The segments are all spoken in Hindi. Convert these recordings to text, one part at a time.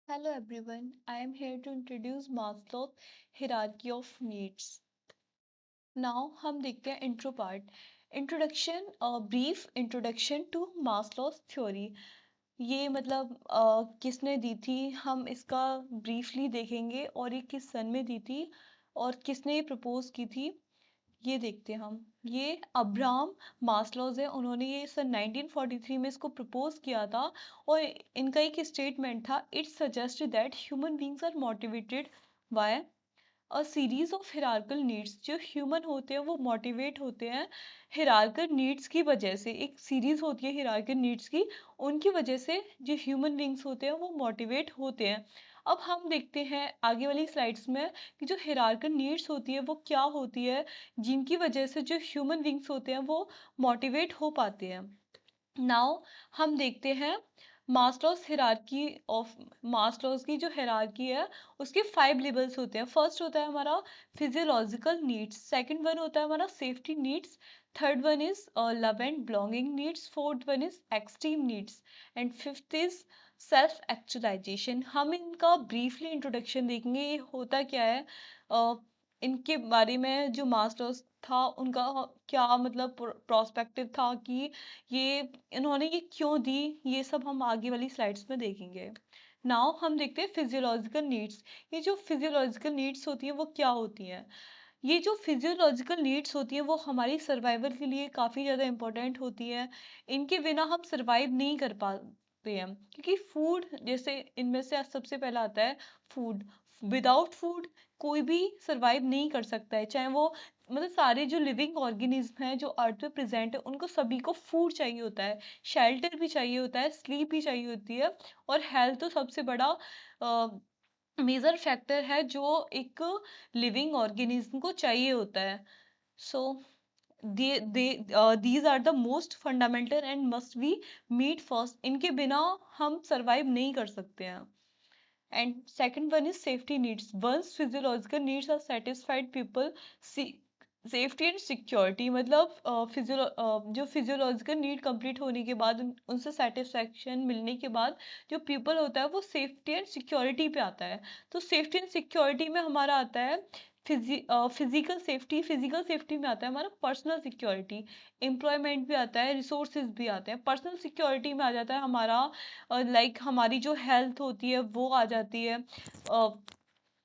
Hello everyone, I am here to introduce Maslow's hierarchy of needs. Now हम देखते हैं intro part. Introduction, brief introduction to Maslow's theory. ये मतलब किसने दी थी, हम इसका briefly देखेंगे और ये किस सन में दी थी और किसने ये प्रपोज की थी, ये देखते हैं हम। ये अब्राहम मास्लोज है, उन्होंने ये सन 1943 में इसको प्रपोज किया था और इनका एक स्टेटमेंट था, it suggest that human beings are motivated by a series of hierarchical needs. जो ह्यूमन होते हैं वो मोटिवेट होते हैं हिरार्कल नीड्स की वजह से। एक सीरीज होती है हिरार्कल नीड्स की, उनकी वजह से जो ह्यूमन बींग्स होते हैं वो मोटिवेट होते हैं। अब हम देखते हैं आगे वाली स्लाइड्स में कि जो हिरार्कल नीड्स होती है वो क्या होती है, जिनकी वजह से जो ह्यूमन बींग्स होते हैं वो मोटिवेट हो पाते हैं। नाउ हम देखते हैं मास्लोस हिरार्की ऑफ मास्लोस की जो हिरार्की है उसके 5 लेवल्स होते हैं। फर्स्ट होता है हमारा फिजियोलॉजिकल नीड्स, सेकंड वन होता है हमारा safety needs, third one is love and belonging needs, fourth one is extreme needs and fifth is self actualisation. हम इनका ब्रीफली इंट्रोडक्शन देखेंगे, ये होता क्या है, इनके बारे में जो मास्लोस था उनका क्या मतलब प्रोस्पेक्टिव था कि ये इन्होंने ये क्यों दी, ये सब हम आगे वाली स्लाइड्स में देखेंगे। नाउ हम देखते हैं फिजियोलॉजिकल नीड्स। ये जो फिजियोलॉजिकल नीड्स होती हैं वो क्या होती हैं? ये जो फिजियोलॉजिकल नीड्स होती हैं वो हमारी सर्वाइवल के लिए काफ़ी ज़्यादा इम्पोर्टेंट होती है। इनके बिना हम सर्वाइव नहीं कर पाते हैं, क्योंकि फूड जैसे इनमें से सबसे पहला आता है फूड। विदाउट फूड कोई भी सर्वाइव नहीं कर सकता है, चाहे वो मतलब सारे जो लिविंग ऑर्गेनिज्म हैं जो अर्थ पे प्रेजेंट है उनको सभी को फूड चाहिए होता है, शेल्टर भी चाहिए होता है, स्लीप भी चाहिए होती है, और हेल्थ तो सबसे बड़ा मेजर फैक्टर है जो एक लिविंग ऑर्गेनिज्म को चाहिए होता है। So these are the most fundamental and must be meet first. इनके बिना हम सरवाइव नहीं कर सकते हैं। And second one is safety needs. Once physiological needs are satisfied people safety and security, मतलब जो फिजियोलॉजिकल नीड कंप्लीट होने के बाद उनसे सेटिस्फैक्शन मिलने के बाद जो पीपल होता है वो सेफ्टी एंड सिक्योरिटी पे आता है। तो सेफ्टी एंड सिक्योरिटी में हमारा आता है फिजिकल सेफ्टी। फिजिकल सेफ्टी में आता है हमारा पर्सनल सिक्योरिटी, एम्प्लॉयमेंट भी आता है, रिसोर्सेज भी आते हैं। पर्सनल सिक्योरिटी में आ जाता है हमारा लाइक हमारी जो हेल्थ होती है वो आ जाती है।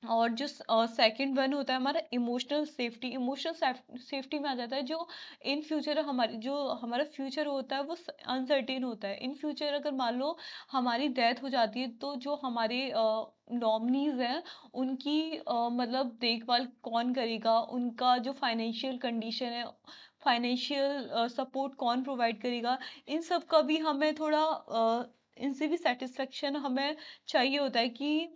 और जो सेकंड वन होता है हमारा इमोशनल सेफ्टी। इमोशनल सेफ्टी में आ जाता है जो इन फ्यूचर हमारी जो हमारा फ्यूचर होता है वो अनसर्टेन होता है। इन फ्यूचर अगर मान लो हमारी डेथ हो जाती है तो जो हमारे नॉमिनीज हैं उनकी मतलब देखभाल कौन करेगा, उनका जो फाइनेंशियल कंडीशन है, फाइनेंशियल सपोर्ट कौन प्रोवाइड करेगा, इन सब का भी हमें थोड़ा इनसे भी सेटिस्फेक्शन हमें चाहिए होता है कि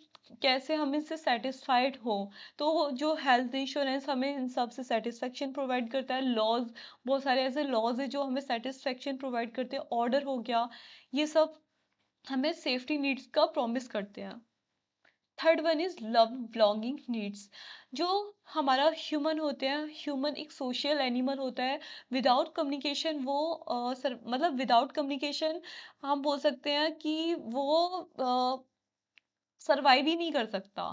कैसे हम इससे सेटिस्फाइड हो। तो जो हेल्थ इंश्योरेंस हमें इन सब से सेटिस्फेक्शन प्रोवाइड करता है। लॉज, बहुत सारे ऐसे लॉज है जो हमें सेटिस्फेक्शन प्रोवाइड करते हैं, ऑर्डर हो गया, ये सब हमें सेफ्टी नीड्स का प्रॉमिस करते हैं। Third one is love belonging needs. जो हमारा ह्यूमन होते हैं, ह्यूमन एक सोशल एनिमल होता है। विदाउट कम्युनिकेशन वो मतलब विदाउट कम्युनिकेशन हम बोल सकते हैं कि वो सरवाइव ही नहीं कर सकता।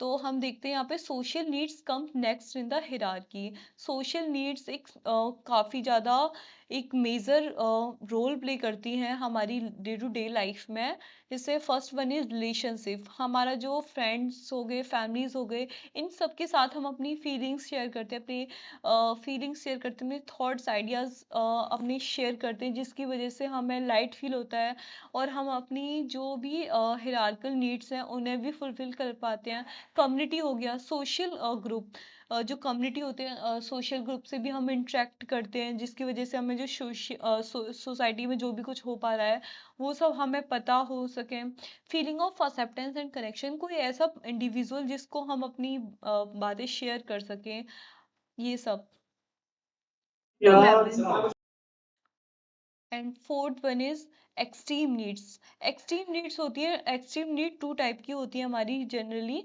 तो हम देखते हैं यहाँ पे social needs come next in the hierarchy. Social needs एक काफ़ी ज़्यादा एक मेजर रोल प्ले करती हैं हमारी डे टू डे लाइफ में। जैसे फर्स्ट वन इज रिलेशनशिप। हमारा जो फ्रेंड्स हो गए, फैमिलीज हो गए, इन सब के साथ हम अपनी फीलिंग्स शेयर करते हैं, अपनी फीलिंग्स शेयर करते हैं, अपने थॉट्स आइडियाज़ अपने शेयर करते हैं, जिसकी वजह से हमें लाइट फील होता है और हम अपनी जो भी हिरार्कल नीड्स हैं उन्हें भी फुलफिल कर पाते हैं। कम्युनिटी हो गया, सोशल ग्रुप, जो कम्युनिटी होते हैं सोशल ग्रुप से भी हम इंटरेक्ट करते हैं, जिसकी वजह से हमें जो सोसाइटी में जो भी कुछ हो पा रहा है वो सब हमें पता हो सके। Feeling of acceptance and connection, कोई ऐसा इंडिविजुअल जिसको हम अपनी बातें शेयर कर सकें, ये सब। तो मैं and fourth one is extreme needs. Extreme needs होती है, एक्सट्रीम नीड टू टाइप की होती है हमारी जनरली,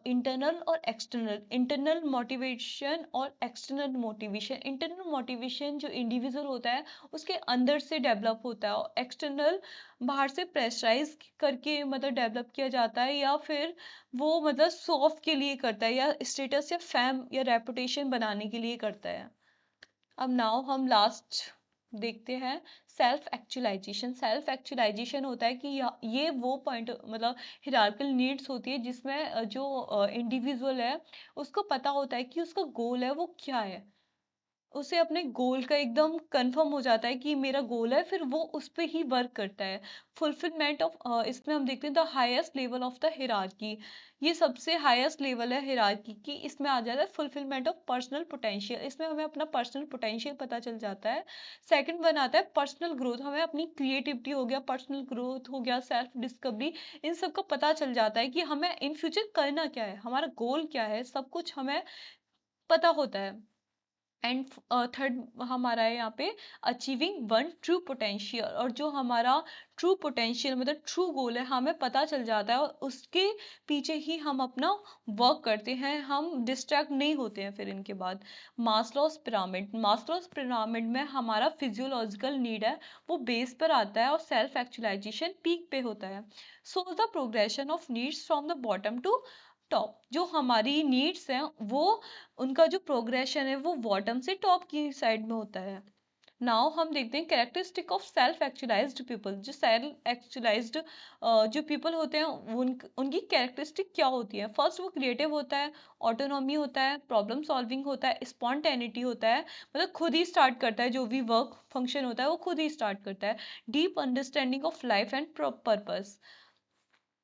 इंटरनल और एक्सटर्नल। इंटरनल मोटिवेशन और एक्सटर्नल मोटिवेशन। इंटरनल मोटिवेशन जो इंडिविजुअल होता है उसके अंदर से डेवलप होता है, और एक्सटर्नल बाहर से प्रेशराइज करके मतलब डेवलप किया जाता है, या फिर वो मतलब शो ऑफ के लिए करता है, या स्टेटस या फैम या रेपुटेशन बनाने के लिए करता है। अब नाउ हम लास्ट देखते हैं सेल्फ एक्चुअलाइजेशन। सेल्फ एक्चुअलाइजेशन होता है कि ये वो पॉइंट मतलब हिरार्किकल नीड्स होती है जिसमें जो इंडिविजुअल है उसको पता होता है कि उसका गोल है वो क्या है, उसे अपने गोल का एकदम कंफर्म हो जाता है कि मेरा गोल है, फिर वो उस पे ही वर्क करता है। फुलफिलमेंट ऑफ, इसमें हम देखते हैं the highest level of the hierarchy. ये सबसे हाईएस्ट लेवल है हिरार्की की, इसमें आ जाता है फुलफिलमेंट ऑफ पर्सनल पोटेंशियल। इसमें हमें अपना पर्सनल पोटेंशियल पता चल जाता है। सेकंड वन आता है पर्सनल ग्रोथ, हमें अपनी क्रिएटिविटी हो गया, पर्सनल ग्रोथ हो गया, सेल्फ डिस्कवरी, इन सब का पता चल जाता है कि हमें इन फ्यूचर करना क्या है, हमारा गोल क्या है, सब कुछ हमें पता होता है। एंड थर्ड हमारा है यहाँ पे अचीविंग वन ट्रू पोटेंशियल, और जो हमारा ट्रू पोटेंशियल मतलब ट्रू गोल है हमें पता चल जाता है, और उसके पीछे ही हम अपना वर्क करते हैं, हम डिस्ट्रैक्ट नहीं होते हैं फिर इनके बाद। मास्लोस पिरामिड। मास्लोस पिरामिड में हमारा फिजियोलॉजिकल नीड है वो बेस पर आता है, और सेल्फ एक्चुअलाइजेशन पीक पे होता है। So the progression of needs from the bottom to top. जो हमारी नीड्स हैं वो उनका जो प्रोग्रेशन है वो बॉटम से टॉप की साइड में होता है। नाउ हम देखते हैं कैरेक्टरिस्टिक ऑफ सेल्फ एक्चुअलाइज्ड पीपल। जो सेल्फ एक्चुअलाइज्ड जो पीपल होते हैं उनकी कैरेक्टरिस्टिक क्या होती है। फर्स्ट वो क्रिएटिव होता है, ऑटोनॉमी होता है, प्रॉब्लम सॉल्विंग होता है, स्पॉन्टेनिटी होता है, मतलब खुद ही स्टार्ट करता है, जो भी वर्क फंक्शन होता है वो खुद ही स्टार्ट करता है। Deep understanding of life and purpose,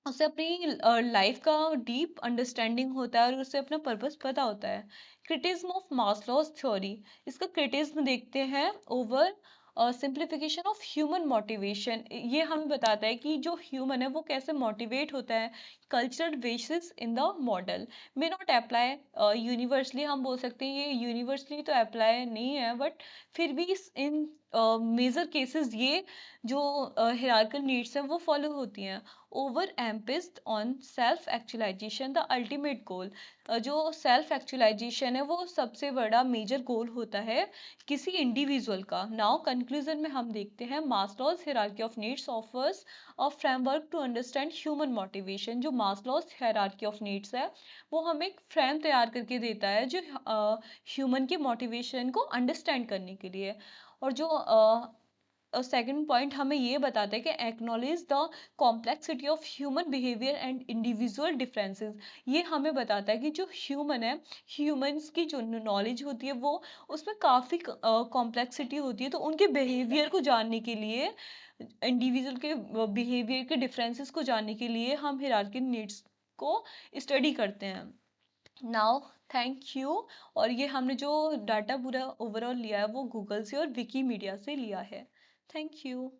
उसे अपनी लाइफ का डीप अंडरस्टैंडिंग होता है और उसे अपना पर्पस पता होता है। Criticism of मास्लोस theory. इसका क्रिटिज्म देखते हैं over simplification of human motivation. ये हमें बताता है कि जो ह्यूमन है वो कैसे मोटिवेट होता है। Cultural basis in the model may not apply universally. हम बोल सकते हैं ये यूनिवर्सली तो अप्लाई नहीं है, बट फिर भी इन मेजर केसेस ये जो हिरार्कल नीड्स हैं वो फॉलो होती हैं। Over emphasised on self actualisation the ultimate goal. जो सेल्फ एक्चुअलाइजेशन है वो सबसे बड़ा मेजर गोल होता है किसी इंडिविजुअल का। नाउ कंक्लूजन में हम देखते हैं Maslow's hierarchy of needs offers a framework to understand human motivation. जो मास्लोस हायरार्की ऑफ नीड्स है वो हमें एक फ्रेम तैयार करके देता है जो ह्यूमन के मोटिवेशन को अंडरस्टैंड करने के लिए। और जो सेकंड पॉइंट हमें ये बताता है कि acknowledge the complexity of human behaviour and individual differences. ये हमें बताता है कि जो ह्यूमन है, ह्यूमंस की जो नॉलेज होती है वो उसमें काफ़ी कॉम्प्लेक्सिटी होती है, तो उनके बिहेवियर को जानने के लिए, इंडिविजुअल के बिहेवियर के डिफरेंसेस को जानने के लिए हम हिरार्की नीड्स को स्टडी करते हैं। Now thank you. और ये हमने जो डाटा पूरा ओवरऑल लिया है वो गूगल से और विकीमीडिया से लिया है। Thank you.